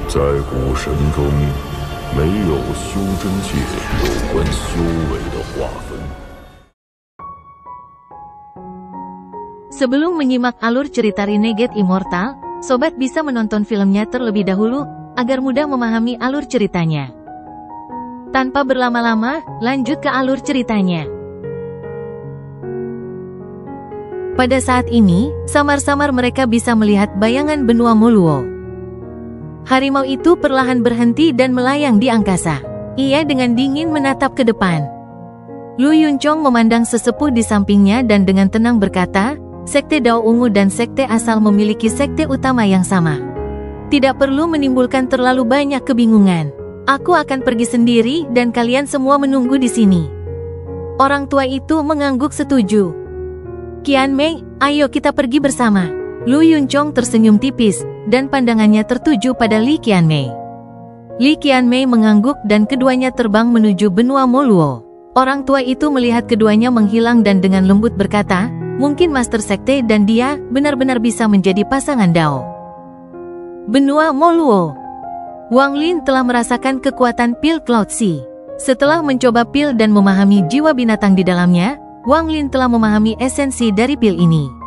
在古神中，没有修真界有关修为的划分。Sebelum menyimak alur cerita Renegade Immortal, sobat bisa menonton filmnya terlebih dahulu, agar mudah memahami alur ceritanya. Tanpa berlama-lama, lanjut ke alur ceritanya. Pada saat ini, samar-samar mereka bisa melihat bayangan benua Moluo. Harimau itu perlahan berhenti dan melayang di angkasa. Ia dengan dingin menatap ke depan. Lu Yunchong memandang sesepuh di sampingnya dan dengan tenang berkata, Sekte Dao Ungu dan Sekte Asal memiliki sekte utama yang sama. Tidak perlu menimbulkan terlalu banyak kebingungan. Aku akan pergi sendiri dan kalian semua menunggu di sini. Orang tua itu mengangguk setuju. Qianmei, ayo kita pergi bersama. Lu Yunchong tersenyum tipis, dan pandangannya tertuju pada Li Qianmei. Li Qianmei mengangguk dan keduanya terbang menuju benua Moluo. Orang tua itu melihat keduanya menghilang dan dengan lembut berkata, mungkin Master Sekte dan dia benar-benar bisa menjadi pasangan Dao. Benua Moluo. Wang Lin telah merasakan kekuatan pil Cloud Sea. Setelah mencoba pil dan memahami jiwa binatang di dalamnya, Wang Lin telah memahami esensi dari pil ini.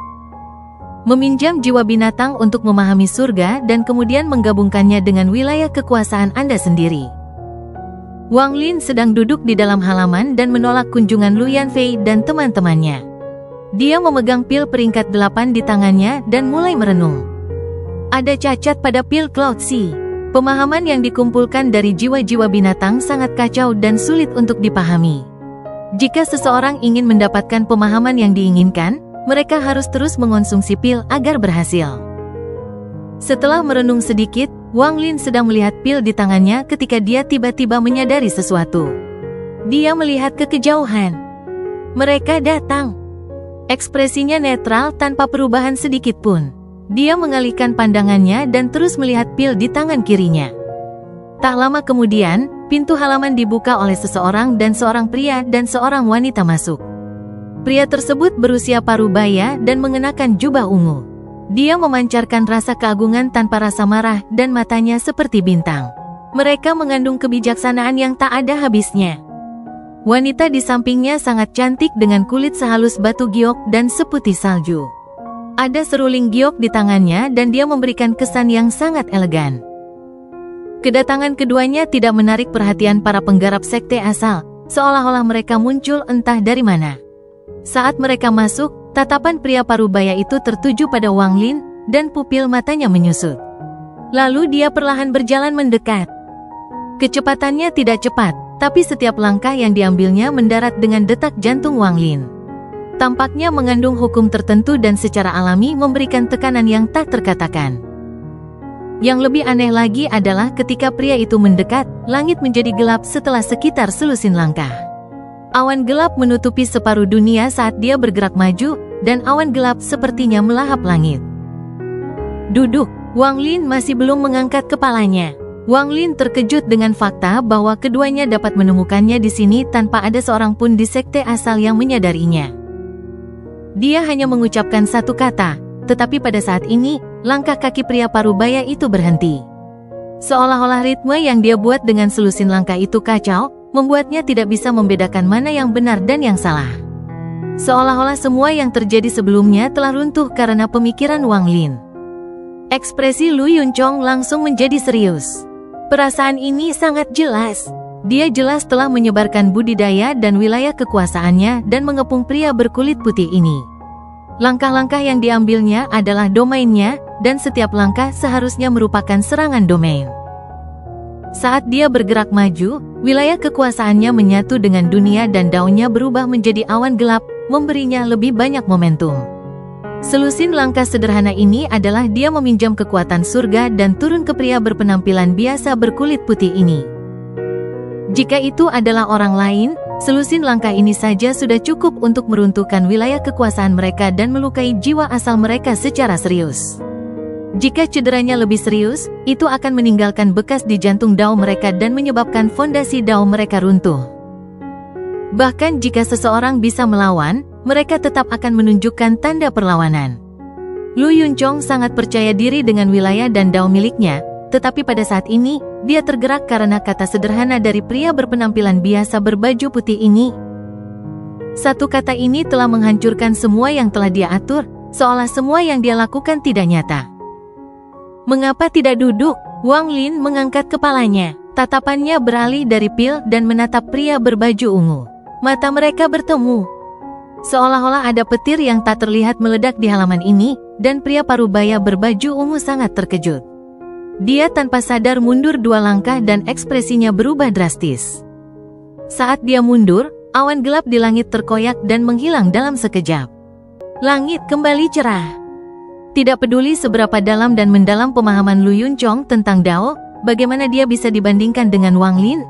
Meminjam jiwa binatang untuk memahami surga dan kemudian menggabungkannya dengan wilayah kekuasaan Anda sendiri. Wang Lin sedang duduk di dalam halaman dan menolak kunjungan Lu Yanfei dan teman-temannya. Dia memegang pil peringkat 8 di tangannya dan mulai merenung. Ada cacat pada pil Cloud Sea. Pemahaman yang dikumpulkan dari jiwa-jiwa binatang sangat kacau dan sulit untuk dipahami. Jika seseorang ingin mendapatkan pemahaman yang diinginkan, mereka harus terus mengonsumsi pil agar berhasil. Setelah merenung sedikit, Wang Lin sedang melihat pil di tangannya ketika dia tiba-tiba menyadari sesuatu. Dia melihat ke kejauhan. Mereka datang. Ekspresinya netral tanpa perubahan sedikit pun. Dia mengalihkan pandangannya dan terus melihat pil di tangan kirinya. Tak lama kemudian, pintu halaman dibuka oleh seseorang dan seorang pria dan seorang wanita masuk. Pria tersebut berusia parubaya dan mengenakan jubah ungu. Dia memancarkan rasa keagungan tanpa rasa marah dan matanya seperti bintang. Mereka mengandung kebijaksanaan yang tak ada habisnya. Wanita di sampingnya sangat cantik dengan kulit sehalus batu giok dan seputih salju. Ada seruling giok di tangannya dan dia memberikan kesan yang sangat elegan. Kedatangan keduanya tidak menarik perhatian para penggarap sekte asal, seolah-olah mereka muncul entah dari mana. Saat mereka masuk, tatapan pria parubaya itu tertuju pada Wang Lin, dan pupil matanya menyusut. Lalu dia perlahan berjalan mendekat. Kecepatannya tidak cepat, tapi setiap langkah yang diambilnya mendarat dengan detak jantung Wang Lin. Tampaknya mengandung hukum tertentu dan secara alami memberikan tekanan yang tak terkatakan. Yang lebih aneh lagi adalah ketika pria itu mendekat, langit menjadi gelap setelah sekitar selusin langkah. Awan gelap menutupi separuh dunia saat dia bergerak maju, dan awan gelap sepertinya melahap langit. Duduk, Wang Lin masih belum mengangkat kepalanya. Wang Lin terkejut dengan fakta bahwa keduanya dapat menemukannya di sini tanpa ada seorang pun di sekte asal yang menyadarinya. Dia hanya mengucapkan satu kata, tetapi pada saat ini, langkah kaki pria parubaya itu berhenti. Seolah-olah ritme yang dia buat dengan selusin langkah itu kacau, membuatnya tidak bisa membedakan mana yang benar dan yang salah. Seolah-olah semua yang terjadi sebelumnya telah runtuh karena pemikiran Wang Lin. Ekspresi Lu Yunchong langsung menjadi serius. Perasaan ini sangat jelas. Dia jelas telah menyebarkan budidaya dan wilayah kekuasaannya dan mengepung pria berkulit putih ini. Langkah-langkah yang diambilnya adalah domainnya, dan setiap langkah seharusnya merupakan serangan domain. Saat dia bergerak maju, wilayah kekuasaannya menyatu dengan dunia dan daunnya berubah menjadi awan gelap, memberinya lebih banyak momentum. Selusin langkah sederhana ini adalah dia meminjam kekuatan surga dan turun ke pria berpenampilan biasa berkulit putih ini. Jika itu adalah orang lain, selusin langkah ini saja sudah cukup untuk meruntuhkan wilayah kekuasaan mereka dan melukai jiwa asal mereka secara serius. Jika cederanya lebih serius, itu akan meninggalkan bekas di jantung Dao mereka dan menyebabkan fondasi Dao mereka runtuh. Bahkan jika seseorang bisa melawan, mereka tetap akan menunjukkan tanda perlawanan. Lu Yunchong sangat percaya diri dengan wilayah dan Dao miliknya, tetapi pada saat ini, dia tergerak karena kata sederhana dari pria berpenampilan biasa berbaju putih ini. Satu kata ini telah menghancurkan semua yang telah dia atur, seolah semua yang dia lakukan tidak nyata. Mengapa tidak duduk? Wang Lin mengangkat kepalanya. Tatapannya beralih dari Phil dan menatap pria berbaju ungu. Mata mereka bertemu. Seolah-olah ada petir yang tak terlihat meledak di halaman ini, dan pria parubaya berbaju ungu sangat terkejut. Dia tanpa sadar mundur 2 langkah dan ekspresinya berubah drastis. Saat dia mundur, awan gelap di langit terkoyak dan menghilang dalam sekejap. Langit kembali cerah. Tidak peduli seberapa dalam dan mendalam pemahaman Lu Yunchong tentang Dao, bagaimana dia bisa dibandingkan dengan Wang Lin?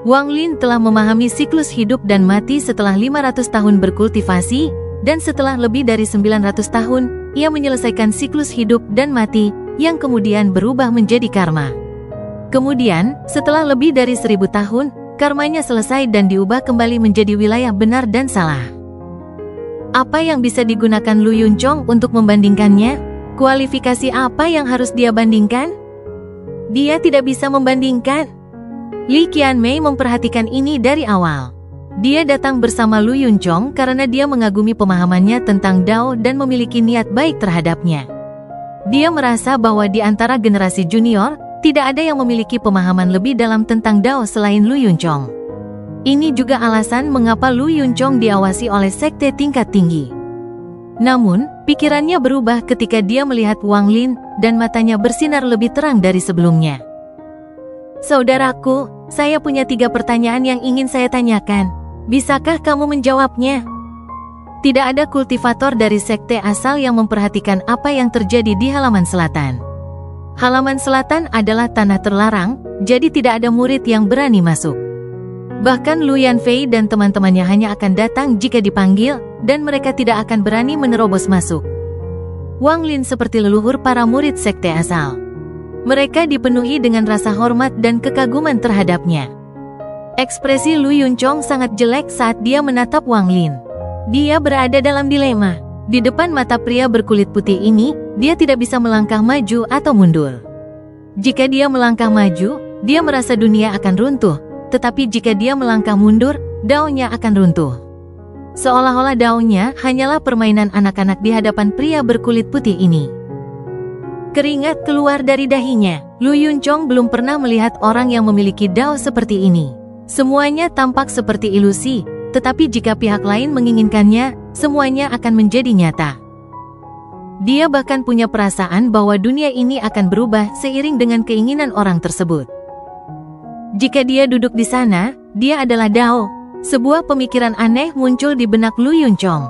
Wang Lin telah memahami siklus hidup dan mati setelah 500 tahun berkultivasi, dan setelah lebih dari 900 tahun, ia menyelesaikan siklus hidup dan mati, yang kemudian berubah menjadi karma. Kemudian, setelah lebih dari 1000 tahun, karmanya selesai dan diubah kembali menjadi wilayah benar dan salah. Apa yang bisa digunakan Lu Yunchong untuk membandingkannya? Kualifikasi apa yang harus dia bandingkan? Dia tidak bisa membandingkan. Li Qianmei memperhatikan ini dari awal. Dia datang bersama Lu Yunchong karena dia mengagumi pemahamannya tentang Dao dan memiliki niat baik terhadapnya. Dia merasa bahwa di antara generasi junior, tidak ada yang memiliki pemahaman lebih dalam tentang Dao selain Lu Yunchong. Ini juga alasan mengapa Lu Yunchong diawasi oleh sekte tingkat tinggi. Namun, pikirannya berubah ketika dia melihat Wang Lin, dan matanya bersinar lebih terang dari sebelumnya. Saudaraku, saya punya 3 pertanyaan yang ingin saya tanyakan. Bisakah kamu menjawabnya? Tidak ada kultivator dari sekte asal yang memperhatikan apa yang terjadi di halaman selatan. Halaman selatan adalah tanah terlarang, jadi tidak ada murid yang berani masuk. Bahkan Lu Yanfei dan teman-temannya hanya akan datang jika dipanggil, dan mereka tidak akan berani menerobos masuk. Wang Lin seperti leluhur para murid sekte asal. Mereka dipenuhi dengan rasa hormat dan kekaguman terhadapnya. Ekspresi Lu Yunchong sangat jelek saat dia menatap Wang Lin. Dia berada dalam dilema. Di depan mata pria berkulit putih ini, dia tidak bisa melangkah maju atau mundur. Jika dia melangkah maju, dia merasa dunia akan runtuh. Tetapi jika dia melangkah mundur, Dao-nya akan runtuh. Seolah-olah Dao-nya hanyalah permainan anak-anak di hadapan pria berkulit putih ini. Keringat keluar dari dahinya. Lu Yunchong belum pernah melihat orang yang memiliki Dao seperti ini. Semuanya tampak seperti ilusi, tetapi jika pihak lain menginginkannya, semuanya akan menjadi nyata. Dia bahkan punya perasaan bahwa dunia ini akan berubah seiring dengan keinginan orang tersebut. Jika dia duduk di sana, dia adalah Dao. Sebuah pemikiran aneh muncul di benak Lu Yunchong.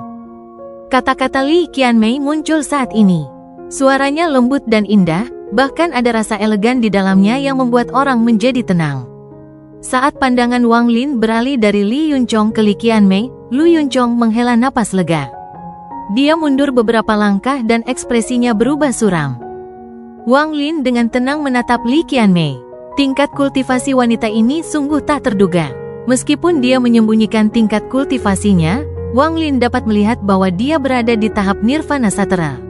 Kata-kata Li Qianmei muncul saat ini. Suaranya lembut dan indah, bahkan ada rasa elegan di dalamnya yang membuat orang menjadi tenang. Saat pandangan Wang Lin beralih dari Li Yunchong ke Li Qianmei, Lu Yunchong menghela napas lega. Dia mundur beberapa langkah dan ekspresinya berubah suram. Wang Lin dengan tenang menatap Li Qianmei. Tingkat kultivasi wanita ini sungguh tak terduga. Meskipun dia menyembunyikan tingkat kultivasinya, Wang Lin dapat melihat bahwa dia berada di tahap nirvana satera.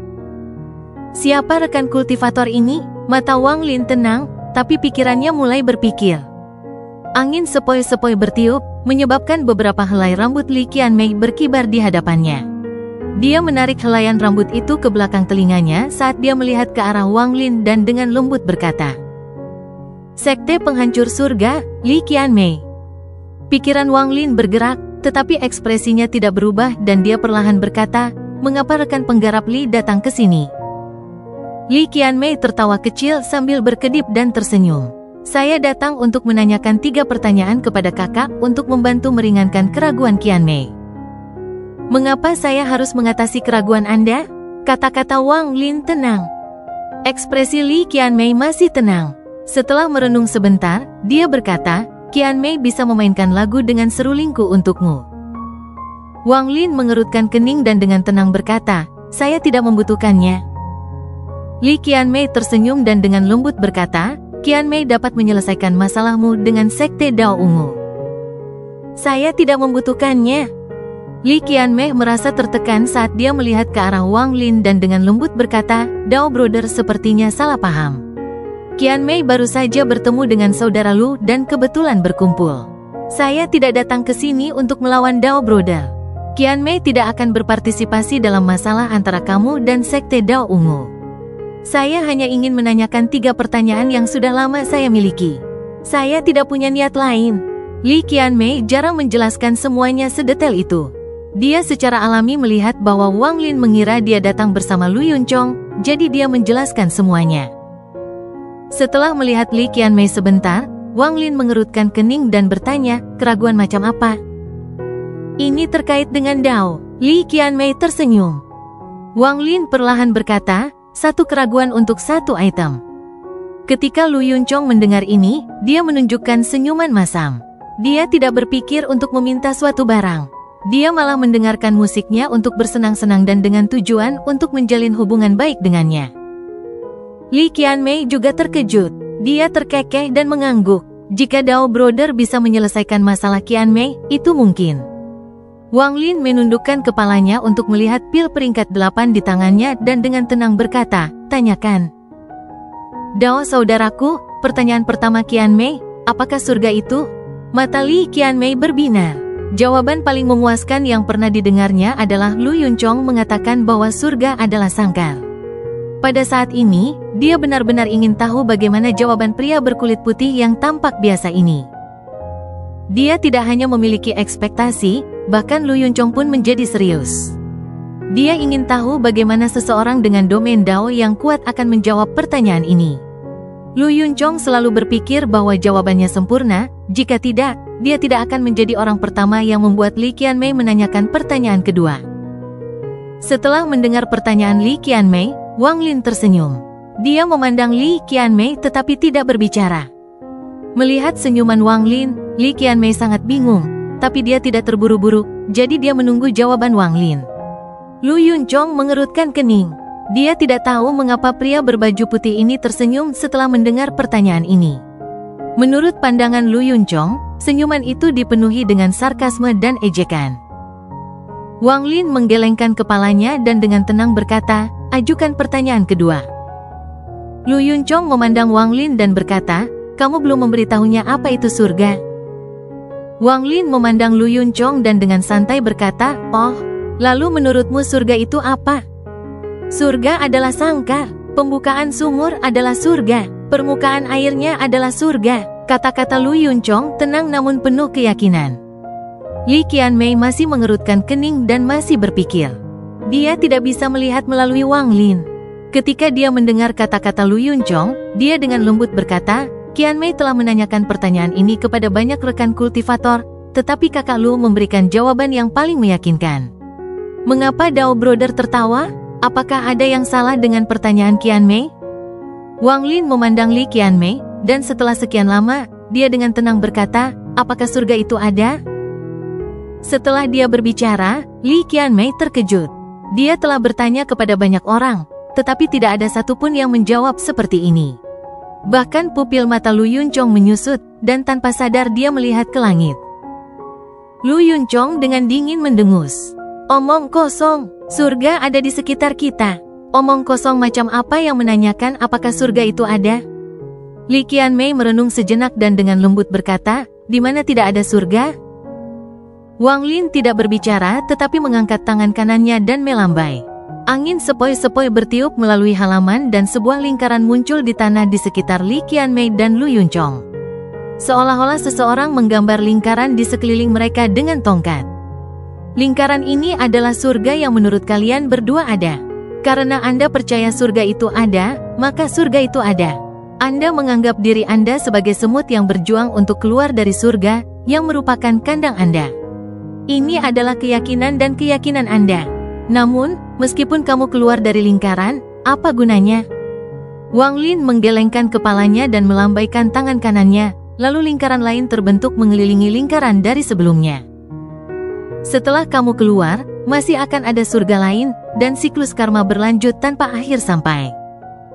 Siapa rekan kultivator ini? Mata Wang Lin tenang, tapi pikirannya mulai berpikir. Angin sepoi-sepoi bertiup, menyebabkan beberapa helai rambut Li Qianmei berkibar di hadapannya. Dia menarik helaian rambut itu ke belakang telinganya saat dia melihat ke arah Wang Lin dan dengan lembut berkata, "Sekte penghancur surga, Li Qianmei." Pikiran Wang Lin bergerak, tetapi ekspresinya tidak berubah dan dia perlahan berkata, "Mengapa rekan penggarap Li datang ke sini?" Li Qianmei tertawa kecil sambil berkedip dan tersenyum. "Saya datang untuk menanyakan 3 pertanyaan kepada kakak untuk membantu meringankan keraguan Qianmei." "Mengapa saya harus mengatasi keraguan Anda?" Kata-kata Wang Lin tenang. Ekspresi Li Qianmei masih tenang. Setelah merenung sebentar, dia berkata, "Qianmei bisa memainkan lagu dengan serulingku untukmu." Wang Lin mengerutkan kening dan dengan tenang berkata, "Saya tidak membutuhkannya." Li Qianmei tersenyum dan dengan lembut berkata, "Qianmei dapat menyelesaikan masalahmu dengan sekte Dao ungu." "Saya tidak membutuhkannya." Li Qianmei merasa tertekan saat dia melihat ke arah Wang Lin dan dengan lembut berkata, "Dao Brother sepertinya salah paham." Qian Mei baru saja bertemu dengan saudara Lu dan kebetulan berkumpul. Saya tidak datang ke sini untuk melawan Dao Brother. Qian Mei tidak akan berpartisipasi dalam masalah antara kamu dan Sekte Dao Ungu. Saya hanya ingin menanyakan 3 pertanyaan yang sudah lama saya miliki. Saya tidak punya niat lain. Li Qian Mei jarang menjelaskan semuanya sedetail itu. Dia secara alami melihat bahwa Wang Lin mengira dia datang bersama Lu Yunchong, jadi dia menjelaskan semuanya. Setelah melihat Li Qian Mei sebentar, Wang Lin mengerutkan kening dan bertanya, keraguan macam apa? Ini terkait dengan Dao. Li Qian Mei tersenyum. Wang Lin perlahan berkata, 1 keraguan untuk 1 item. Ketika Lu Yunchong mendengar ini, dia menunjukkan senyuman masam. Dia tidak berpikir untuk meminta suatu barang. Dia malah mendengarkan musiknya untuk bersenang-senang dan dengan tujuan untuk menjalin hubungan baik dengannya. Li Qian Mei juga terkejut. Dia terkekeh dan mengangguk. Jika Dao Brother bisa menyelesaikan masalah Qian Mei, itu mungkin. Wang Lin menundukkan kepalanya untuk melihat pil peringkat 8 di tangannya dan dengan tenang berkata, tanyakan. Dao saudaraku, pertanyaan pertama Qian Mei, apakah surga itu? Mata Li Qian Mei berbinar. Jawaban paling memuaskan yang pernah didengarnya adalah Lu Yunchong mengatakan bahwa surga adalah sangkar. Pada saat ini, dia benar-benar ingin tahu bagaimana jawaban pria berkulit putih yang tampak biasa ini. Dia tidak hanya memiliki ekspektasi, bahkan Lu Yunchong pun menjadi serius. Dia ingin tahu bagaimana seseorang dengan domain Dao yang kuat akan menjawab pertanyaan ini. Lu Yunchong selalu berpikir bahwa jawabannya sempurna, jika tidak, dia tidak akan menjadi orang pertama yang membuat Li Qian Mei menanyakan pertanyaan kedua. Setelah mendengar pertanyaan Li Qian Mei, Wang Lin tersenyum. Dia memandang Li Qian Mei tetapi tidak berbicara. Melihat senyuman Wang Lin, Li Qian Mei sangat bingung, tapi dia tidak terburu-buru, jadi dia menunggu jawaban Wang Lin. Lu Yunchong mengerutkan kening. Dia tidak tahu mengapa pria berbaju putih ini tersenyum setelah mendengar pertanyaan ini. Menurut pandangan Lu Yunchong, senyuman itu dipenuhi dengan sarkasme dan ejekan. Wang Lin menggelengkan kepalanya dan dengan tenang berkata, ajukan pertanyaan kedua. Lu Yunchong memandang Wang Lin dan berkata, kamu belum memberitahunya apa itu surga. Wang Lin memandang Lu Yunchong dan dengan santai berkata, oh, lalu menurutmu surga itu apa? Surga adalah sangkar, pembukaan sumur adalah surga, permukaan airnya adalah surga, kata-kata Lu Yunchong tenang namun penuh keyakinan. Li Qian Mei masih mengerutkan kening dan masih berpikir. Dia tidak bisa melihat melalui Wang Lin. Ketika dia mendengar kata-kata Lu Yunchong, dia dengan lembut berkata, Qian Mei telah menanyakan pertanyaan ini kepada banyak rekan kultivator, tetapi kakak Lu memberikan jawaban yang paling meyakinkan. Mengapa Dao Brother tertawa? Apakah ada yang salah dengan pertanyaan Qian Mei? Wang Lin memandang Li Qian Mei, dan setelah sekian lama, dia dengan tenang berkata, apakah surga itu ada? Setelah dia berbicara, Li Qian Mei terkejut. Dia telah bertanya kepada banyak orang, tetapi tidak ada satupun yang menjawab seperti ini. Bahkan pupil mata Lu Yunchong menyusut, dan tanpa sadar dia melihat ke langit. Lu Yunchong dengan dingin mendengus. Omong kosong, surga ada di sekitar kita. Omong kosong macam apa yang menanyakan apakah surga itu ada? Li Qian Mei merenung sejenak dan dengan lembut berkata, di mana tidak ada surga? Wang Lin tidak berbicara tetapi mengangkat tangan kanannya dan melambai. Angin sepoi-sepoi bertiup melalui halaman dan sebuah lingkaran muncul di tanah di sekitar Li Qian Mei dan Lu Yunchong. Seolah-olah seseorang menggambar lingkaran di sekeliling mereka dengan tongkat. Lingkaran ini adalah surga yang menurut kalian berdua ada. Karena Anda percaya surga itu ada, maka surga itu ada. Anda menganggap diri Anda sebagai semut yang berjuang untuk keluar dari surga, yang merupakan kandang Anda. Ini adalah keyakinan dan keyakinan Anda. Namun, meskipun kamu keluar dari lingkaran, apa gunanya? Wang Lin menggelengkan kepalanya dan melambaikan tangan kanannya, lalu lingkaran lain terbentuk mengelilingi lingkaran dari sebelumnya. Setelah kamu keluar, masih akan ada surga lain, dan siklus karma berlanjut tanpa akhir sampai.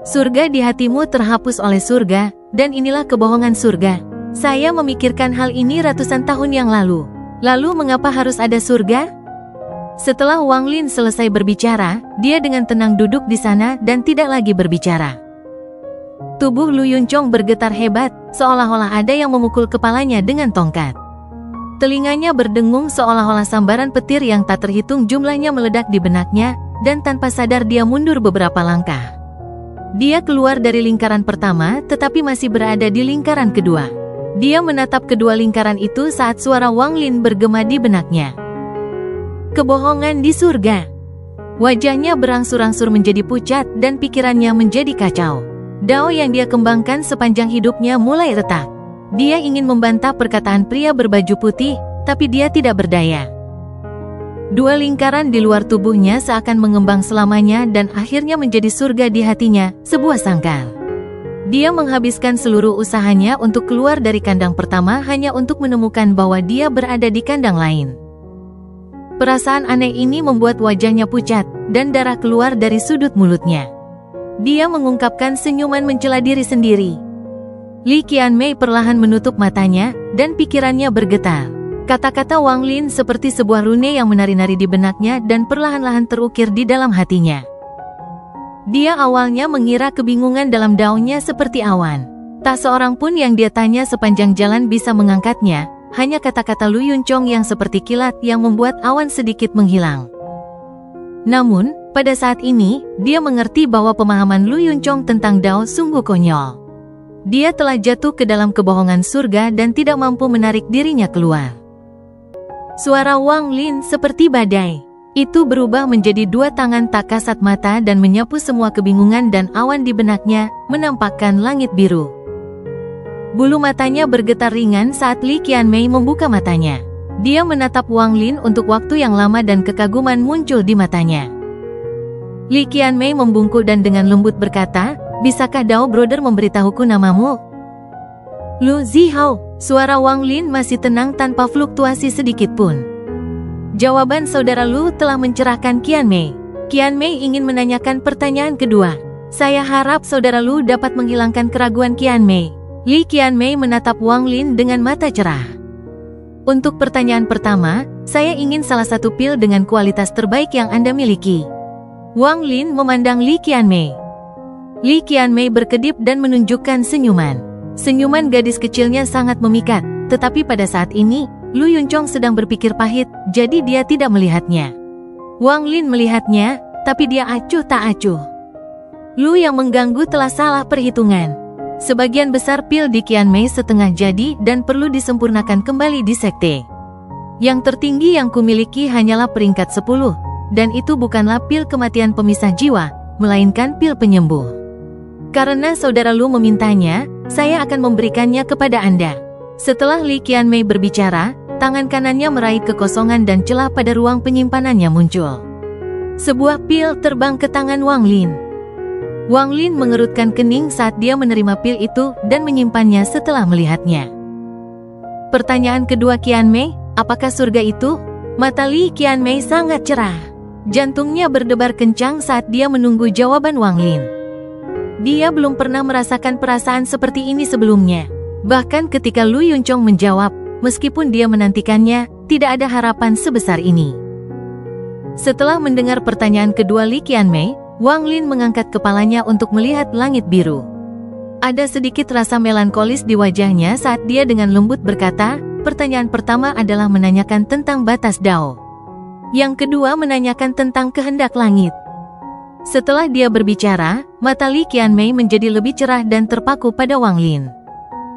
Surga di hatimu terhapus oleh surga, dan inilah kebohongan surga. Saya memikirkan hal ini ratusan tahun yang lalu. Lalu mengapa harus ada surga? Setelah Wang Lin selesai berbicara, dia dengan tenang duduk di sana dan tidak lagi berbicara. Tubuh Lu Yunchong bergetar hebat, seolah-olah ada yang memukul kepalanya dengan tongkat. Telinganya berdengung seolah-olah sambaran petir yang tak terhitung jumlahnya meledak di benaknya, dan tanpa sadar dia mundur beberapa langkah. Dia keluar dari lingkaran pertama, tetapi masih berada di lingkaran kedua. Dia menatap kedua lingkaran itu saat suara Wang Lin bergema di benaknya. Kebohongan di surga. Wajahnya berangsur-angsur menjadi pucat dan pikirannya menjadi kacau. Dao yang dia kembangkan sepanjang hidupnya mulai retak. Dia ingin membantah perkataan pria berbaju putih, tapi dia tidak berdaya. Dua lingkaran di luar tubuhnya seakan mengembang selamanya dan akhirnya menjadi surga di hatinya, sebuah sangkar. Dia menghabiskan seluruh usahanya untuk keluar dari kandang pertama hanya untuk menemukan bahwa dia berada di kandang lain. Perasaan aneh ini membuat wajahnya pucat, dan darah keluar dari sudut mulutnya. Dia mengungkapkan senyuman mencela diri sendiri. Li Qianmei perlahan menutup matanya, dan pikirannya bergetar. Kata-kata Wang Lin seperti sebuah rune yang menari-nari di benaknya dan perlahan-lahan terukir di dalam hatinya. Dia awalnya mengira kebingungan dalam daunnya seperti awan. Tak seorang pun yang dia tanya sepanjang jalan bisa mengangkatnya, hanya kata-kata Lu Yunchong yang seperti kilat yang membuat awan sedikit menghilang. Namun, pada saat ini, dia mengerti bahwa pemahaman Lu Yunchong tentang Dao sungguh konyol. Dia telah jatuh ke dalam kebohongan surga dan tidak mampu menarik dirinya keluar. Suara Wang Lin seperti badai. Itu berubah menjadi dua tangan tak kasat mata dan menyapu semua kebingungan dan awan di benaknya, menampakkan langit biru. Bulu matanya bergetar ringan saat Li Qianmei membuka matanya. Dia menatap Wang Lin untuk waktu yang lama dan kekaguman muncul di matanya. Li Qianmei membungkuk dan dengan lembut berkata, "Bisakah Dao Brother memberitahuku namamu?" "Lu Zihao." Suara Wang Lin masih tenang tanpa fluktuasi sedikit pun. Jawaban saudara Lu telah mencerahkan Qianmei. Qianmei ingin menanyakan pertanyaan kedua. "Saya harap saudara Lu dapat menghilangkan keraguan Qianmei." Li Qianmei menatap Wang Lin dengan mata cerah. "Untuk pertanyaan pertama, saya ingin salah satu pil dengan kualitas terbaik yang Anda miliki." Wang Lin memandang Li Qianmei. Li Qianmei berkedip dan menunjukkan senyuman. Senyuman gadis kecilnya sangat memikat, tetapi pada saat ini, Lu Yunchong sedang berpikir pahit, jadi dia tidak melihatnya. Wang Lin melihatnya, tapi dia acuh tak acuh. Lu yang mengganggu telah salah perhitungan. Sebagian besar pil di Qianmei setengah jadi dan perlu disempurnakan kembali di sekte. Yang tertinggi yang kumiliki hanyalah peringkat 10, dan itu bukanlah pil kematian pemisah jiwa, melainkan pil penyembuh. Karena saudara Lu memintanya, saya akan memberikannya kepada Anda. Setelah Li Qianmei berbicara, tangan kanannya meraih kekosongan dan celah pada ruang penyimpanannya muncul. Sebuah pil terbang ke tangan Wang Lin. Wang Lin mengerutkan kening saat dia menerima pil itu dan menyimpannya setelah melihatnya. Pertanyaan kedua Qianmei, apakah surga itu? Mata Li Qianmei sangat cerah. Jantungnya berdebar kencang saat dia menunggu jawaban Wang Lin. Dia belum pernah merasakan perasaan seperti ini sebelumnya. Bahkan ketika Lu Yunchong menjawab, meskipun dia menantikannya, tidak ada harapan sebesar ini. Setelah mendengar pertanyaan kedua Li Qianmei, Wang Lin mengangkat kepalanya untuk melihat langit biru. Ada sedikit rasa melankolis di wajahnya saat dia dengan lembut berkata, pertanyaan pertama adalah menanyakan tentang batas Dao. Yang kedua menanyakan tentang kehendak langit. Setelah dia berbicara, mata Li Qianmei menjadi lebih cerah dan terpaku pada Wang Lin.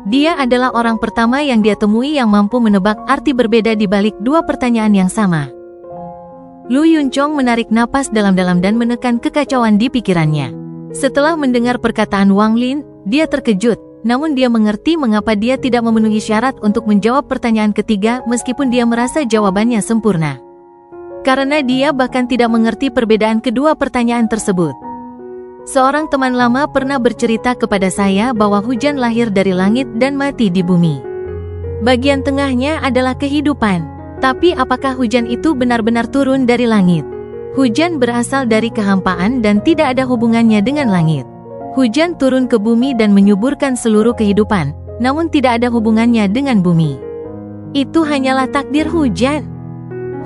Dia adalah orang pertama yang dia temui yang mampu menebak arti berbeda di balik dua pertanyaan yang sama. Lu Yunchong menarik napas dalam-dalam dan menekan kekacauan di pikirannya. Setelah mendengar perkataan Wang Lin, dia terkejut, namun dia mengerti mengapa dia tidak memenuhi syarat untuk menjawab pertanyaan ketiga meskipun dia merasa jawabannya sempurna. Karena dia bahkan tidak mengerti perbedaan kedua pertanyaan tersebut. Seorang teman lama pernah bercerita kepada saya bahwa hujan lahir dari langit dan mati di bumi. Bagian tengahnya adalah kehidupan. Tapi apakah hujan itu benar-benar turun dari langit? Hujan berasal dari kehampaan dan tidak ada hubungannya dengan langit. Hujan turun ke bumi dan menyuburkan seluruh kehidupan, namun tidak ada hubungannya dengan bumi. Itu hanyalah takdir hujan.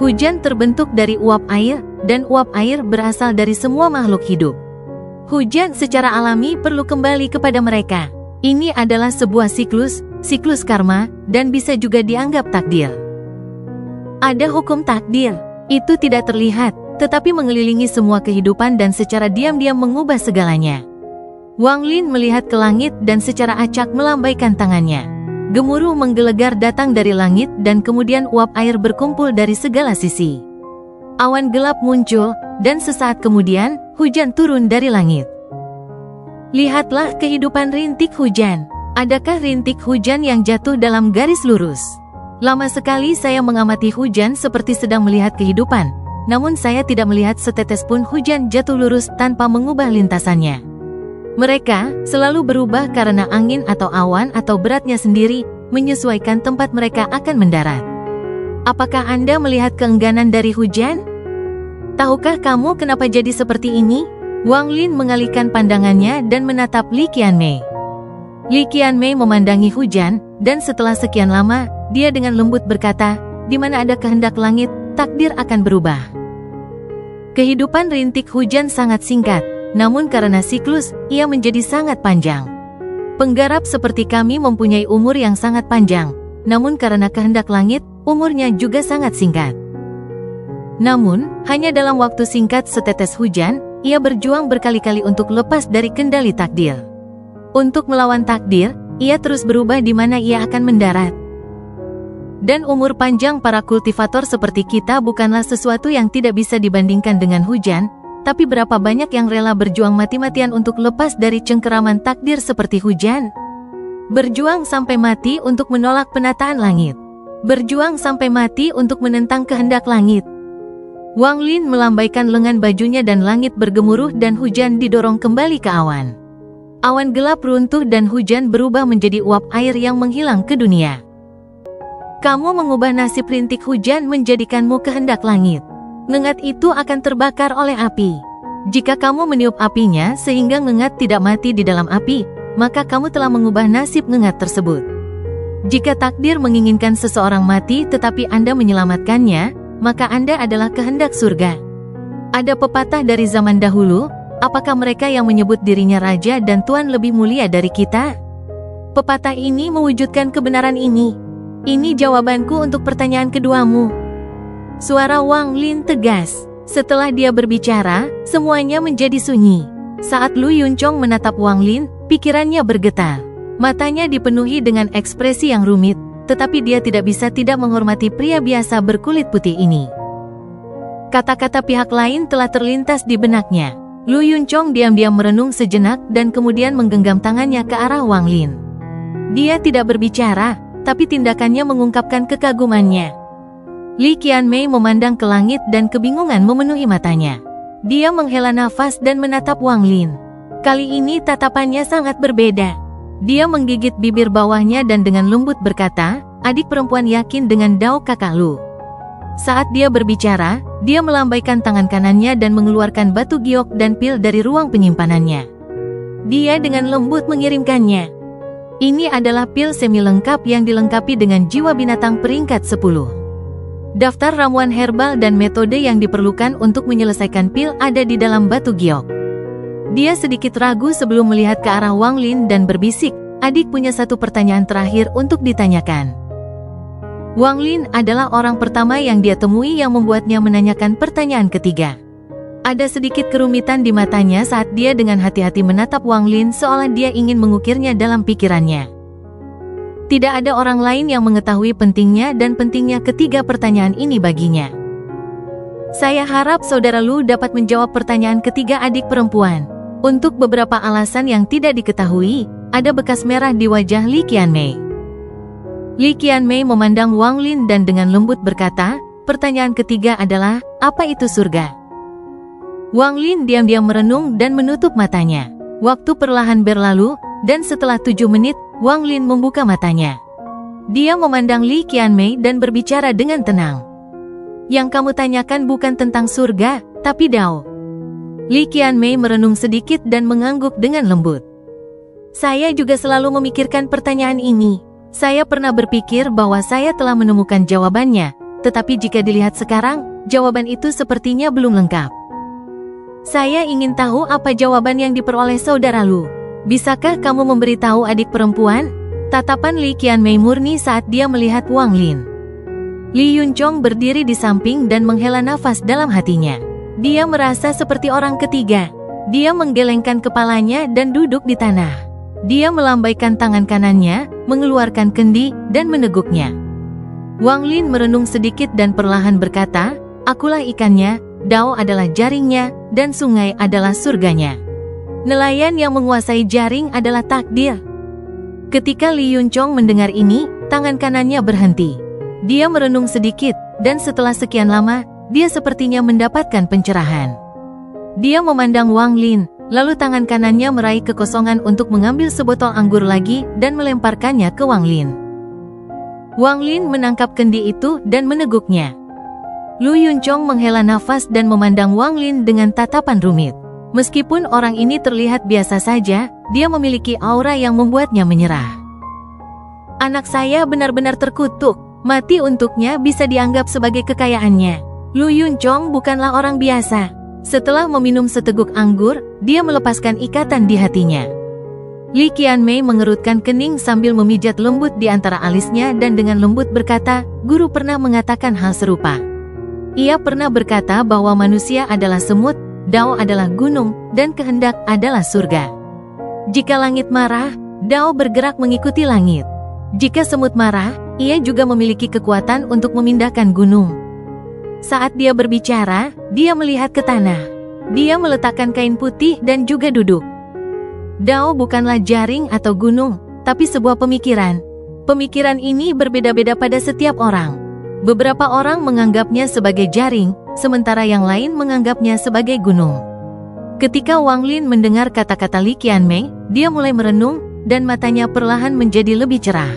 Hujan terbentuk dari uap air, dan uap air berasal dari semua makhluk hidup. Hujan secara alami perlu kembali kepada mereka. Ini adalah sebuah siklus karma, dan bisa juga dianggap takdir. Ada hukum takdir. Itu tidak terlihat, tetapi mengelilingi semua kehidupan dan secara diam-diam mengubah segalanya. Wang Lin melihat ke langit dan secara acak melambaikan tangannya. Gemuruh menggelegar datang dari langit dan kemudian uap air berkumpul dari segala sisi. Awan gelap muncul, dan sesaat kemudian, hujan turun dari langit. Lihatlah kehidupan rintik hujan. Adakah rintik hujan yang jatuh dalam garis lurus? Lama sekali saya mengamati hujan seperti sedang melihat kehidupan, namun saya tidak melihat setetes pun hujan jatuh lurus tanpa mengubah lintasannya. Mereka selalu berubah karena angin atau awan atau beratnya sendiri menyesuaikan tempat mereka akan mendarat. Apakah Anda melihat keengganan dari hujan? Tahukah kamu kenapa jadi seperti ini? Wang Lin mengalihkan pandangannya dan menatap Li Qianmei. Li Qianmei memandangi hujan, dan setelah sekian lama, dia dengan lembut berkata, di mana ada kehendak langit, takdir akan berubah. Kehidupan rintik hujan sangat singkat, namun karena siklus, ia menjadi sangat panjang. Penggarap seperti kami mempunyai umur yang sangat panjang, namun karena kehendak langit, umurnya juga sangat singkat. Namun, hanya dalam waktu singkat setetes hujan, ia berjuang berkali-kali untuk lepas dari kendali takdir. Untuk melawan takdir, ia terus berubah di mana ia akan mendarat. Dan umur panjang para kultivator seperti kita bukanlah sesuatu yang tidak bisa dibandingkan dengan hujan, tapi berapa banyak yang rela berjuang mati-matian untuk lepas dari cengkeraman takdir seperti hujan? Berjuang sampai mati untuk menolak penataan langit. Berjuang sampai mati untuk menentang kehendak langit. Wang Lin melambaikan lengan bajunya dan langit bergemuruh dan hujan didorong kembali ke awan. Awan gelap runtuh dan hujan berubah menjadi uap air yang menghilang ke dunia. Kamu mengubah nasib rintik hujan menjadikanmu kehendak langit. Ngengat itu akan terbakar oleh api. Jika kamu meniup apinya sehingga ngengat tidak mati di dalam api, maka kamu telah mengubah nasib ngengat tersebut. Jika takdir menginginkan seseorang mati tetapi Anda menyelamatkannya, maka Anda adalah kehendak surga. Ada pepatah dari zaman dahulu, apakah mereka yang menyebut dirinya raja dan tuan lebih mulia dari kita? Pepatah ini mewujudkan kebenaran ini. Ini jawabanku untuk pertanyaan keduamu. Suara Wang Lin tegas. Setelah dia berbicara, semuanya menjadi sunyi. Saat Lu Yunchong menatap Wang Lin, pikirannya bergetar. Matanya dipenuhi dengan ekspresi yang rumit, tetapi dia tidak bisa tidak menghormati pria biasa berkulit putih ini. Kata-kata pihak lain telah terlintas di benaknya. Lu Yunchong diam-diam merenung sejenak dan kemudian menggenggam tangannya ke arah Wang Lin. Dia tidak berbicara, tapi tindakannya mengungkapkan kekagumannya. Li Qianmei memandang ke langit dan kebingungan memenuhi matanya. Dia menghela nafas dan menatap Wang Lin. Kali ini tatapannya sangat berbeda. Dia menggigit bibir bawahnya dan dengan lembut berkata, adik perempuan yakin dengan dao kakak Lu. Saat dia berbicara, dia melambaikan tangan kanannya dan mengeluarkan batu giok dan pil dari ruang penyimpanannya. Dia dengan lembut mengirimkannya. Ini adalah pil semi lengkap yang dilengkapi dengan jiwa binatang peringkat 10. Daftar ramuan herbal dan metode yang diperlukan untuk menyelesaikan pil ada di dalam batu giok. Dia sedikit ragu sebelum melihat ke arah Wang Lin dan berbisik, adik punya satu pertanyaan terakhir untuk ditanyakan. Wang Lin adalah orang pertama yang dia temui yang membuatnya menanyakan pertanyaan ketiga. Ada sedikit kerumitan di matanya saat dia dengan hati-hati menatap Wang Lin seolah dia ingin mengukirnya dalam pikirannya. Tidak ada orang lain yang mengetahui pentingnya dan pentingnya ketiga pertanyaan ini baginya. Saya harap saudara Lu dapat menjawab pertanyaan ketiga adik perempuan. Untuk beberapa alasan yang tidak diketahui, ada bekas merah di wajah Li Qianmei. Li Qianmei memandang Wang Lin dan dengan lembut berkata, pertanyaan ketiga adalah, apa itu surga? Wang Lin diam-diam merenung dan menutup matanya. Waktu perlahan berlalu, dan setelah 7 menit, Wang Lin membuka matanya. Dia memandang Li Qianmei dan berbicara dengan tenang. Yang kamu tanyakan bukan tentang surga, tapi dao. Li Qianmei merenung sedikit dan mengangguk dengan lembut. Saya juga selalu memikirkan pertanyaan ini. Saya pernah berpikir bahwa saya telah menemukan jawabannya, tetapi jika dilihat sekarang, jawaban itu sepertinya belum lengkap. Saya ingin tahu apa jawaban yang diperoleh saudara Lu. Bisakah kamu memberitahu adik perempuan? Tatapan Li Qianmei murni saat dia melihat Wang Lin. Li Yunchong berdiri di samping dan menghela nafas dalam hatinya. Dia merasa seperti orang ketiga. Dia menggelengkan kepalanya dan duduk di tanah. Dia melambaikan tangan kanannya, mengeluarkan kendi, dan meneguknya. Wang Lin merenung sedikit dan perlahan berkata, "Akulah ikannya, Dao adalah jaringnya, dan sungai adalah surganya. Nelayan yang menguasai jaring adalah takdir." Ketika Li Yunchong mendengar ini, tangan kanannya berhenti. Dia merenung sedikit, dan setelah sekian lama, dia sepertinya mendapatkan pencerahan. Dia memandang Wang Lin, lalu tangan kanannya meraih kekosongan untuk mengambil sebotol anggur lagi dan melemparkannya ke Wang Lin. Wang Lin menangkap kendi itu dan meneguknya. Lu Yunchong menghela nafas dan memandang Wang Lin dengan tatapan rumit. Meskipun orang ini terlihat biasa saja, dia memiliki aura yang membuatnya menyerah. "Anak saya benar-benar terkutuk. Mati untuknya bisa dianggap sebagai kekayaannya." Lu Yunchong bukanlah orang biasa. Setelah meminum seteguk anggur, dia melepaskan ikatan di hatinya. Li Qianmei mengerutkan kening sambil memijat lembut di antara alisnya dan dengan lembut berkata, "Guru pernah mengatakan hal serupa. Ia pernah berkata bahwa manusia adalah semut, Dao adalah gunung, dan kehendak adalah surga. Jika langit marah, Dao bergerak mengikuti langit. Jika semut marah, ia juga memiliki kekuatan untuk memindahkan gunung." Saat dia berbicara, dia melihat ke tanah. Dia meletakkan kain putih dan juga duduk. Dao bukanlah jaring atau gunung, tapi sebuah pemikiran. Pemikiran ini berbeda-beda pada setiap orang. Beberapa orang menganggapnya sebagai jaring, sementara yang lain menganggapnya sebagai gunung. Ketika Wang Lin mendengar kata-kata Li Qianmei, dia mulai merenung, dan matanya perlahan menjadi lebih cerah.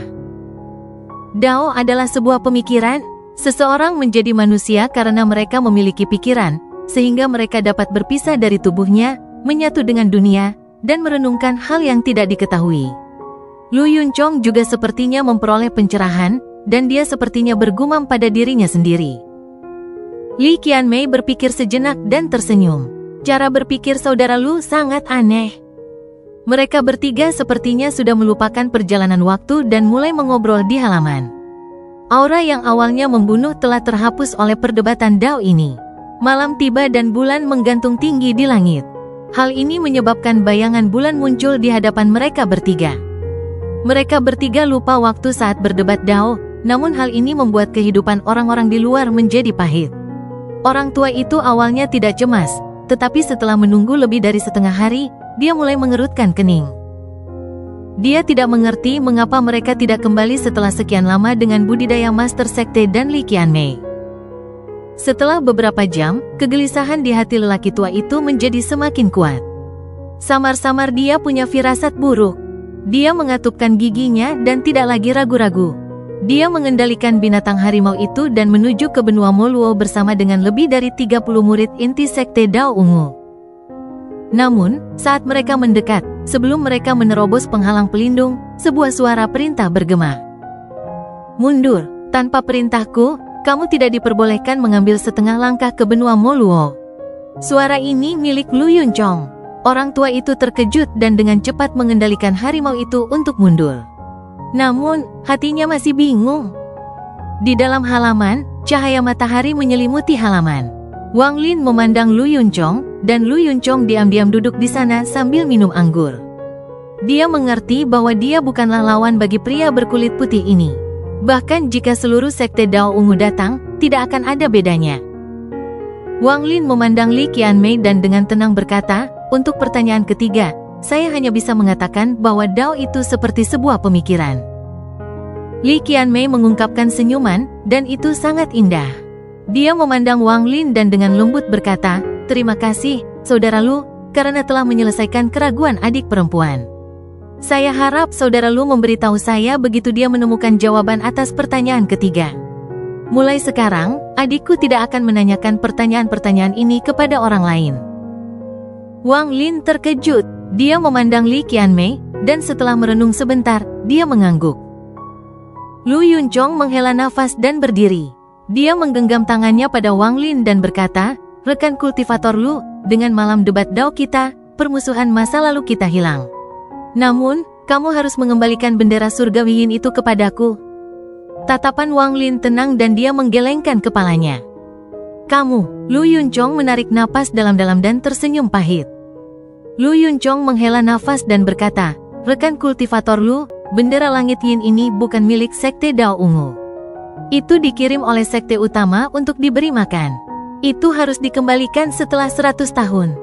Dao adalah sebuah pemikiran. Seseorang menjadi manusia karena mereka memiliki pikiran, sehingga mereka dapat berpisah dari tubuhnya, menyatu dengan dunia, dan merenungkan hal yang tidak diketahui. Lu Yunchong juga sepertinya memperoleh pencerahan, dan dia sepertinya bergumam pada dirinya sendiri. Li Qianmei berpikir sejenak dan tersenyum. Cara berpikir saudara Lu sangat aneh. Mereka bertiga sepertinya sudah melupakan perjalanan waktu dan mulai mengobrol di halaman. Aura yang awalnya membunuh telah terhapus oleh perdebatan Dao ini. Malam tiba dan bulan menggantung tinggi di langit. Hal ini menyebabkan bayangan bulan muncul di hadapan mereka bertiga. Mereka bertiga lupa waktu saat berdebat Dao, namun hal ini membuat kehidupan orang-orang di luar menjadi pahit. Orang tua itu awalnya tidak cemas, tetapi setelah menunggu lebih dari setengah hari, dia mulai mengerutkan kening. Dia tidak mengerti mengapa mereka tidak kembali setelah sekian lama dengan budidaya Master Sekte dan Li Qianmei. Setelah beberapa jam, kegelisahan di hati lelaki tua itu menjadi semakin kuat. Samar-samar dia punya firasat buruk. Dia mengatupkan giginya dan tidak lagi ragu-ragu. Dia mengendalikan binatang harimau itu dan menuju ke benua Moluo bersama dengan lebih dari 30 murid inti Sekte Dao Ungu. Namun, saat mereka mendekat, sebelum mereka menerobos penghalang pelindung, sebuah suara perintah bergema. "Mundur, tanpa perintahku, kamu tidak diperbolehkan mengambil setengah langkah ke benua Moluo." Suara ini milik Lu Yunchong. Orang tua itu terkejut dan dengan cepat mengendalikan harimau itu untuk mundur. Namun, hatinya masih bingung. Di dalam halaman, cahaya matahari menyelimuti halaman. Wang Lin memandang Lu Yunchong, dan Lu Yunchong diam-diam duduk di sana sambil minum anggur. Dia mengerti bahwa dia bukanlah lawan bagi pria berkulit putih ini. Bahkan jika seluruh Sekte Dao Ungu datang, tidak akan ada bedanya. Wang Lin memandang Li Qianmei dan dengan tenang berkata, "Untuk pertanyaan ketiga, saya hanya bisa mengatakan bahwa Dao itu seperti sebuah pemikiran." Li Qianmei mengungkapkan senyuman, dan itu sangat indah. Dia memandang Wang Lin dan dengan lembut berkata, "Terima kasih, saudara Lu, karena telah menyelesaikan keraguan adik perempuan. Saya harap saudara Lu memberitahu saya begitu dia menemukan jawaban atas pertanyaan ketiga. Mulai sekarang, adikku tidak akan menanyakan pertanyaan-pertanyaan ini kepada orang lain." Wang Lin terkejut. Dia memandang Li Qianmei, dan setelah merenung sebentar, dia mengangguk. Lu Yunchong menghela nafas dan berdiri. Dia menggenggam tangannya pada Wang Lin dan berkata, rekan kultivator Lu, dengan malam debat Dao kita, permusuhan masa lalu kita hilang. Namun, kamu harus mengembalikan bendera surgawi Yin itu kepadaku. Tatapan Wang Lin tenang dan dia menggelengkan kepalanya. Kamu, Lu Yunchong menarik napas dalam-dalam dan tersenyum pahit. Lu Yunchong menghela nafas dan berkata, rekan kultivator Lu, bendera langit Yin ini bukan milik Sekte Dao Ungu. Itu dikirim oleh Sekte Utama untuk diberi makan. Itu harus dikembalikan setelah 100 tahun.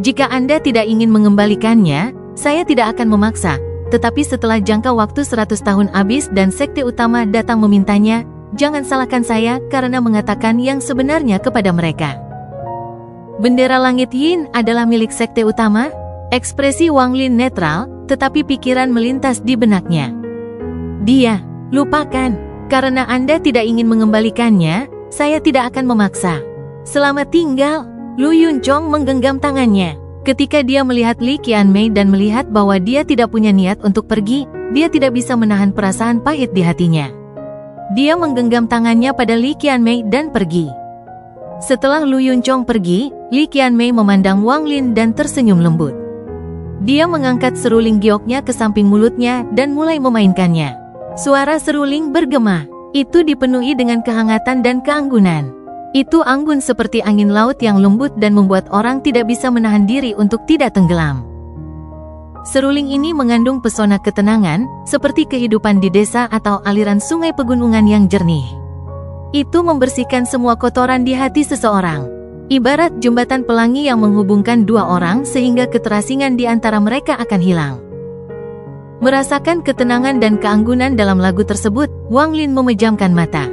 Jika Anda tidak ingin mengembalikannya, saya tidak akan memaksa. Tetapi setelah jangka waktu 100 tahun habis dan Sekte Utama datang memintanya, jangan salahkan saya karena mengatakan yang sebenarnya kepada mereka. Bendera langit Yin adalah milik Sekte Utama? Ekspresi Wang Lin netral, tetapi pikiran melintas di benaknya. Dia, lupakan. Karena Anda tidak ingin mengembalikannya, saya tidak akan memaksa. Selamat tinggal. Lu Yunchong menggenggam tangannya. Ketika dia melihat Li Qianmei dan melihat bahwa dia tidak punya niat untuk pergi, dia tidak bisa menahan perasaan pahit di hatinya. Dia menggenggam tangannya pada Li Qianmei dan pergi. Setelah Lu Yunchong pergi, Li Qianmei memandang Wang Lin dan tersenyum lembut. Dia mengangkat seruling gioknya ke samping mulutnya dan mulai memainkannya. Suara seruling bergema. Itu dipenuhi dengan kehangatan dan keanggunan. Itu anggun seperti angin laut yang lembut dan membuat orang tidak bisa menahan diri untuk tidak tenggelam. Seruling ini mengandung pesona ketenangan, seperti kehidupan di desa atau aliran sungai pegunungan yang jernih. Itu membersihkan semua kotoran di hati seseorang. Ibarat jembatan pelangi yang menghubungkan dua orang sehingga keterasingan di antara mereka akan hilang. Merasakan ketenangan dan keanggunan dalam lagu tersebut, Wang Lin memejamkan mata.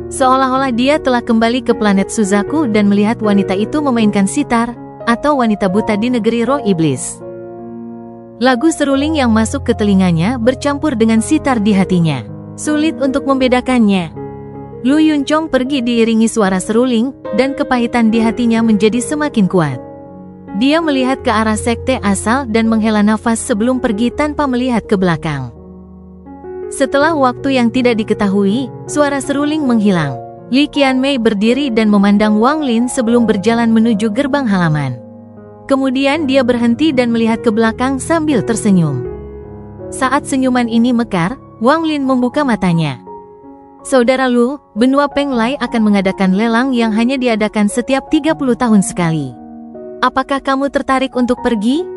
Seolah-olah dia telah kembali ke planet Suzaku dan melihat wanita itu memainkan sitar, atau wanita buta di negeri roh iblis. Lagu seruling yang masuk ke telinganya bercampur dengan sitar di hatinya. Sulit untuk membedakannya. Lu Yunchong pergi diiringi suara seruling, dan kepahitan di hatinya menjadi semakin kuat. Dia melihat ke arah sekte asal dan menghela nafas sebelum pergi tanpa melihat ke belakang. Setelah waktu yang tidak diketahui, suara seruling menghilang. Li Qianmei berdiri dan memandang Wang Lin sebelum berjalan menuju gerbang halaman. Kemudian dia berhenti dan melihat ke belakang sambil tersenyum. Saat senyuman ini mekar, Wang Lin membuka matanya. Saudara Lu, benua Peng Lai akan mengadakan lelang yang hanya diadakan setiap 30 tahun sekali. Apakah kamu tertarik untuk pergi?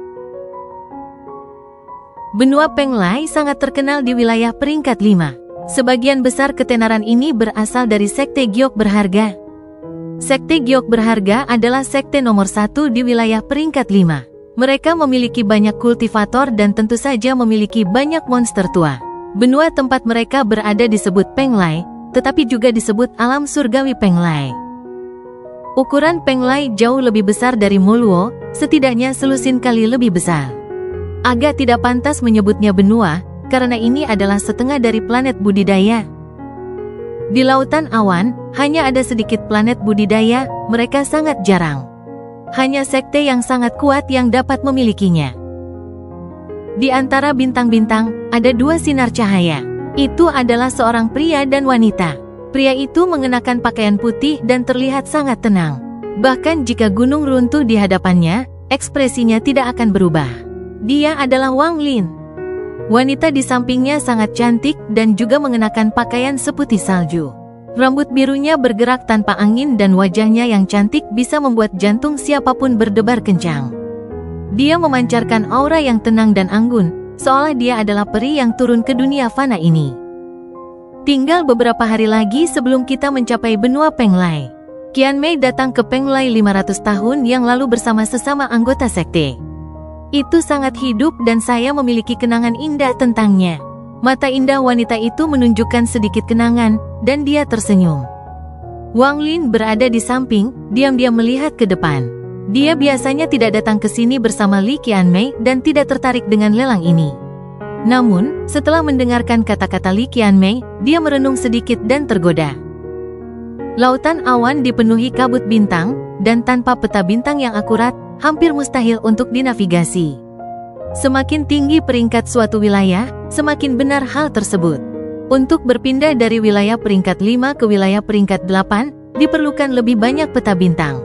Benua Peng Lai sangat terkenal di wilayah peringkat 5. Sebagian besar ketenaran ini berasal dari Sekte Giok Berharga. Sekte Giok Berharga adalah sekte nomor 1 di wilayah peringkat 5. Mereka memiliki banyak kultivator dan tentu saja memiliki banyak monster tua. Benua tempat mereka berada disebut Peng Lai, tetapi juga disebut alam surgawi Peng Lai. Ukuran Peng Lai jauh lebih besar dari Moluo, setidaknya selusin kali lebih besar. Agak tidak pantas menyebutnya benua, karena ini adalah setengah dari planet budidaya. Di lautan awan, hanya ada sedikit planet budidaya, mereka sangat jarang. Hanya sekte yang sangat kuat yang dapat memilikinya. Di antara bintang-bintang, ada dua sinar cahaya. Itu adalah seorang pria dan wanita. Pria itu mengenakan pakaian putih dan terlihat sangat tenang. Bahkan jika gunung runtuh di hadapannya, ekspresinya tidak akan berubah. Dia adalah Wang Lin. Wanita di sampingnya sangat cantik dan juga mengenakan pakaian seputih salju. Rambut birunya bergerak tanpa angin dan wajahnya yang cantik bisa membuat jantung siapapun berdebar kencang. Dia memancarkan aura yang tenang dan anggun, seolah dia adalah peri yang turun ke dunia fana ini. Tinggal beberapa hari lagi sebelum kita mencapai benua Peng Lai. Qianmei datang ke Peng Lai 500 tahun yang lalu bersama sesama anggota sekte. Itu sangat hidup dan saya memiliki kenangan indah tentangnya. Mata indah wanita itu menunjukkan sedikit kenangan, dan dia tersenyum. Wang Lin berada di samping, diam-diam melihat ke depan. Dia biasanya tidak datang ke sini bersama Li Qianmei dan tidak tertarik dengan lelang ini. Namun, setelah mendengarkan kata-kata Li Qianmei, dia merenung sedikit dan tergoda. Lautan awan dipenuhi kabut bintang, dan tanpa peta bintang yang akurat, hampir mustahil untuk dinavigasi. Semakin tinggi peringkat suatu wilayah, semakin benar hal tersebut. Untuk berpindah dari wilayah peringkat 5 ke wilayah peringkat 8, diperlukan lebih banyak peta bintang.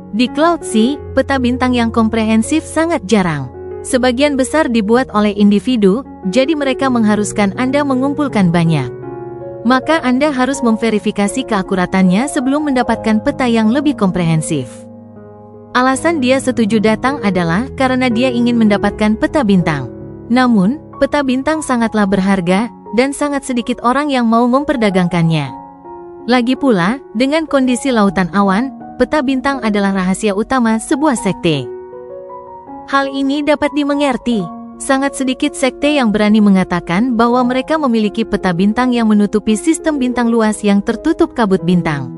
Di Cloud Sea, peta bintang yang komprehensif sangat jarang. Sebagian besar dibuat oleh individu, jadi mereka mengharuskan Anda mengumpulkan banyak. Maka Anda harus memverifikasi keakuratannya sebelum mendapatkan peta yang lebih komprehensif. Alasan dia setuju datang adalah karena dia ingin mendapatkan peta bintang. Namun, peta bintang sangatlah berharga, dan sangat sedikit orang yang mau memperdagangkannya. Lagi pula, dengan kondisi lautan awan, peta bintang adalah rahasia utama sebuah sekte. Hal ini dapat dimengerti. Sangat sedikit sekte yang berani mengatakan bahwa mereka memiliki peta bintang yang menutupi sistem bintang luas yang tertutup kabut bintang.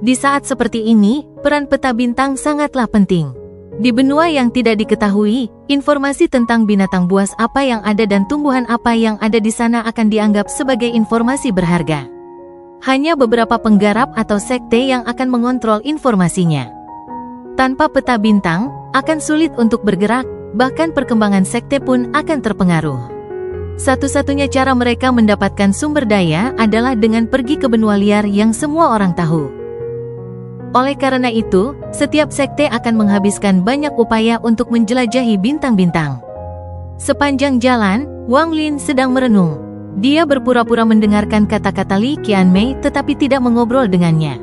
Di saat seperti ini, peran peta bintang sangatlah penting. Di benua yang tidak diketahui, informasi tentang binatang buas apa yang ada dan tumbuhan apa yang ada di sana akan dianggap sebagai informasi berharga. Hanya beberapa penggarap atau sekte yang akan mengontrol informasinya. Tanpa peta bintang, akan sulit untuk bergerak, bahkan perkembangan sekte pun akan terpengaruh. Satu-satunya cara mereka mendapatkan sumber daya adalah dengan pergi ke benua liar yang semua orang tahu. Oleh karena itu, setiap sekte akan menghabiskan banyak upaya untuk menjelajahi bintang-bintang. Sepanjang jalan, Wang Lin sedang merenung. Dia berpura-pura mendengarkan kata-kata Li Qianmei tetapi tidak mengobrol dengannya.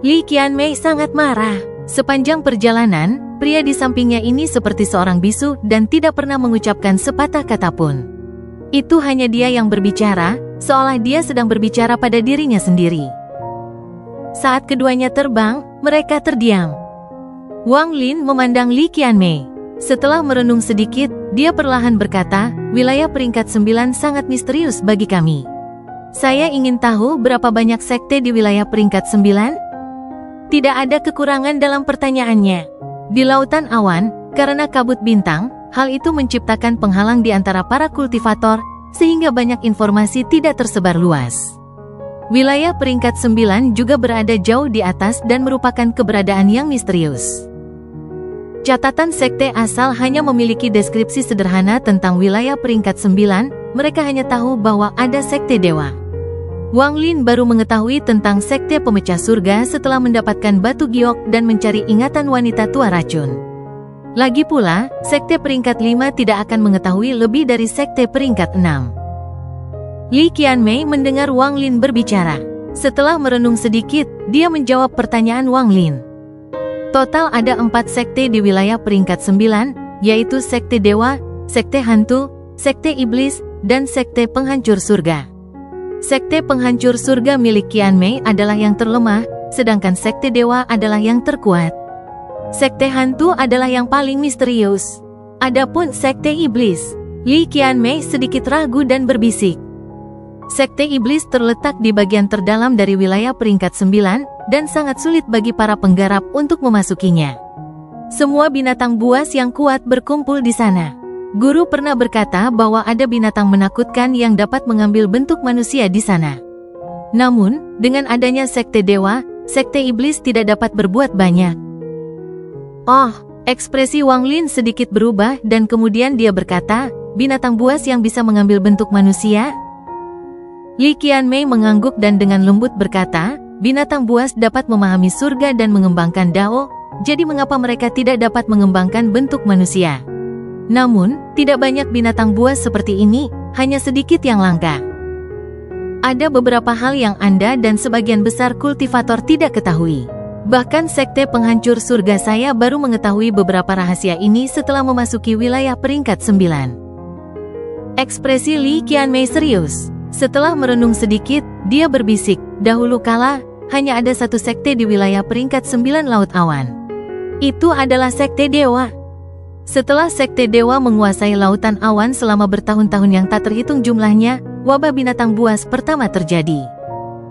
Li Qianmei sangat marah. Sepanjang perjalanan, pria di sampingnya ini seperti seorang bisu dan tidak pernah mengucapkan sepatah kata pun. Itu hanya dia yang berbicara, seolah dia sedang berbicara pada dirinya sendiri. Saat keduanya terbang, mereka terdiam. Wang Lin memandang Li Qianmei. Setelah merenung sedikit, dia perlahan berkata, wilayah peringkat 9 sangat misterius bagi kami. Saya ingin tahu berapa banyak sekte di wilayah peringkat 9? Tidak ada kekurangan dalam pertanyaannya. Di lautan awan, karena kabut bintang, hal itu menciptakan penghalang di antara para kultivator, sehingga banyak informasi tidak tersebar luas. Wilayah peringkat 9 juga berada jauh di atas dan merupakan keberadaan yang misterius. Catatan sekte asal hanya memiliki deskripsi sederhana tentang wilayah peringkat 9, mereka hanya tahu bahwa ada sekte dewa. Wang Lin baru mengetahui tentang sekte pemecah surga setelah mendapatkan batu giok dan mencari ingatan wanita tua racun. Lagi pula, sekte peringkat 5 tidak akan mengetahui lebih dari sekte peringkat 6. Li Qianmei mendengar Wang Lin berbicara. Setelah merenung sedikit, dia menjawab pertanyaan Wang Lin. Total ada 4 sekte di wilayah peringkat 9, yaitu sekte dewa, sekte hantu, sekte iblis, dan sekte penghancur surga. Sekte penghancur surga milik Qianmei adalah yang terlemah, sedangkan sekte dewa adalah yang terkuat. Sekte hantu adalah yang paling misterius. Adapun sekte iblis, Li Qianmei sedikit ragu dan berbisik. Sekte iblis terletak di bagian terdalam dari wilayah peringkat 9, dan sangat sulit bagi para penggarap untuk memasukinya. Semua binatang buas yang kuat berkumpul di sana. Guru pernah berkata bahwa ada binatang menakutkan yang dapat mengambil bentuk manusia di sana. Namun, dengan adanya sekte dewa, sekte iblis tidak dapat berbuat banyak. Oh, ekspresi Wang Lin sedikit berubah dan kemudian dia berkata, binatang buas yang bisa mengambil bentuk manusia? Li Qianmei mengangguk dan dengan lembut berkata, binatang buas dapat memahami surga dan mengembangkan dao, jadi mengapa mereka tidak dapat mengembangkan bentuk manusia? Namun, tidak banyak binatang buas seperti ini, hanya sedikit yang langka. Ada beberapa hal yang Anda dan sebagian besar kultivator tidak ketahui. Bahkan sekte penghancur surga saya baru mengetahui beberapa rahasia ini setelah memasuki wilayah peringkat 9. Ekspresi Li Qianmei serius. Setelah merenung sedikit, dia berbisik, dahulu kala, hanya ada satu sekte di wilayah peringkat 9 Laut Awan. Itu adalah sekte dewa. Setelah sekte dewa menguasai lautan awan selama bertahun-tahun yang tak terhitung jumlahnya, wabah binatang buas pertama terjadi.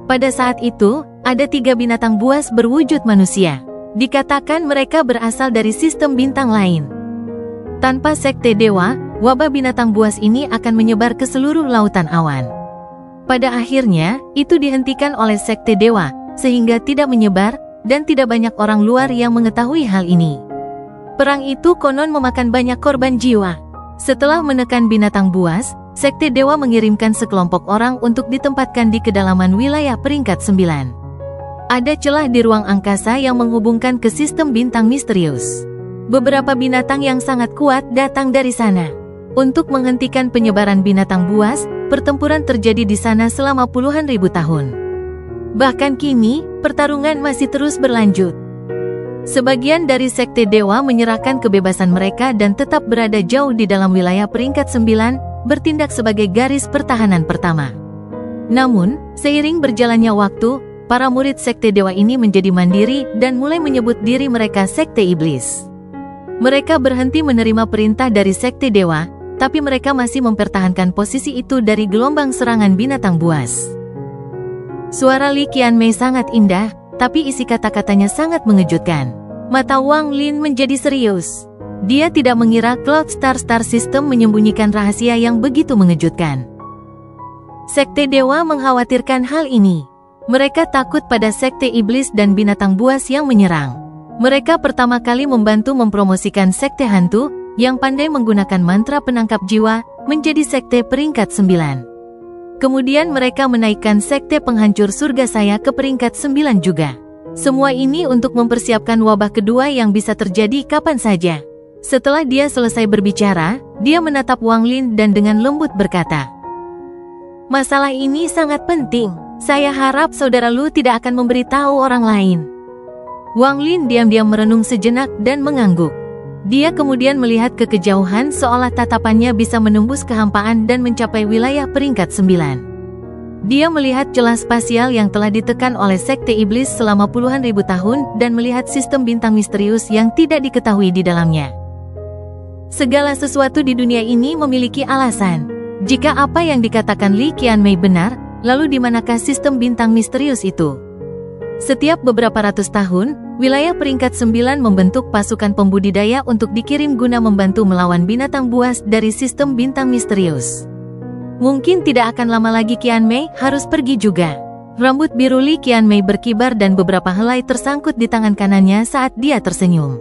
Pada saat itu, ada 3 binatang buas berwujud manusia. Dikatakan mereka berasal dari sistem bintang lain. Tanpa sekte dewa, wabah binatang buas ini akan menyebar ke seluruh lautan awan. Pada akhirnya, itu dihentikan oleh sekte dewa, sehingga tidak menyebar, dan tidak banyak orang luar yang mengetahui hal ini. Perang itu konon memakan banyak korban jiwa. Setelah menekan binatang buas, sekte dewa mengirimkan sekelompok orang untuk ditempatkan di kedalaman wilayah peringkat 9. Ada celah di ruang angkasa yang menghubungkan ke sistem bintang misterius. Beberapa binatang yang sangat kuat datang dari sana. Untuk menghentikan penyebaran binatang buas, pertempuran terjadi di sana selama puluhan ribu tahun. Bahkan kini, pertarungan masih terus berlanjut. Sebagian dari sekte dewa menyerahkan kebebasan mereka dan tetap berada jauh di dalam wilayah peringkat 9, bertindak sebagai garis pertahanan pertama. Namun, seiring berjalannya waktu, para murid sekte dewa ini menjadi mandiri dan mulai menyebut diri mereka sekte iblis. Mereka berhenti menerima perintah dari sekte dewa, tapi mereka masih mempertahankan posisi itu dari gelombang serangan binatang buas. Suara Li Qianmei sangat indah, tapi isi kata-katanya sangat mengejutkan. Mata Wang Lin menjadi serius. Dia tidak mengira Cloud Star System menyembunyikan rahasia yang begitu mengejutkan. Sekte dewa mengkhawatirkan hal ini. Mereka takut pada sekte iblis dan binatang buas yang menyerang. Mereka pertama kali membantu mempromosikan sekte hantu, yang pandai menggunakan mantra penangkap jiwa, menjadi sekte peringkat 9. Kemudian mereka menaikkan sekte penghancur surga saya ke peringkat 9 juga. Semua ini untuk mempersiapkan wabah kedua yang bisa terjadi kapan saja. Setelah dia selesai berbicara, dia menatap Wang Lin dan dengan lembut berkata, "Masalah ini sangat penting. Saya harap saudara Lu tidak akan memberitahu orang lain." Wang Lin diam-diam merenung sejenak dan mengangguk. Dia kemudian melihat ke kejauhan seolah tatapannya bisa menembus kehampaan dan mencapai wilayah peringkat 9. Dia melihat celah spasial yang telah ditekan oleh sekte iblis selama puluhan ribu tahun dan melihat sistem bintang misterius yang tidak diketahui di dalamnya. Segala sesuatu di dunia ini memiliki alasan. Jika apa yang dikatakan Li Qianmei benar, lalu di manakah sistem bintang misterius itu? Setiap beberapa ratus tahun, wilayah peringkat 9 membentuk pasukan pembudidaya untuk dikirim guna membantu melawan binatang buas dari sistem bintang misterius. Mungkin tidak akan lama lagi Qianmei harus pergi juga. Rambut biru Li Qianmei berkibar dan beberapa helai tersangkut di tangan kanannya saat dia tersenyum.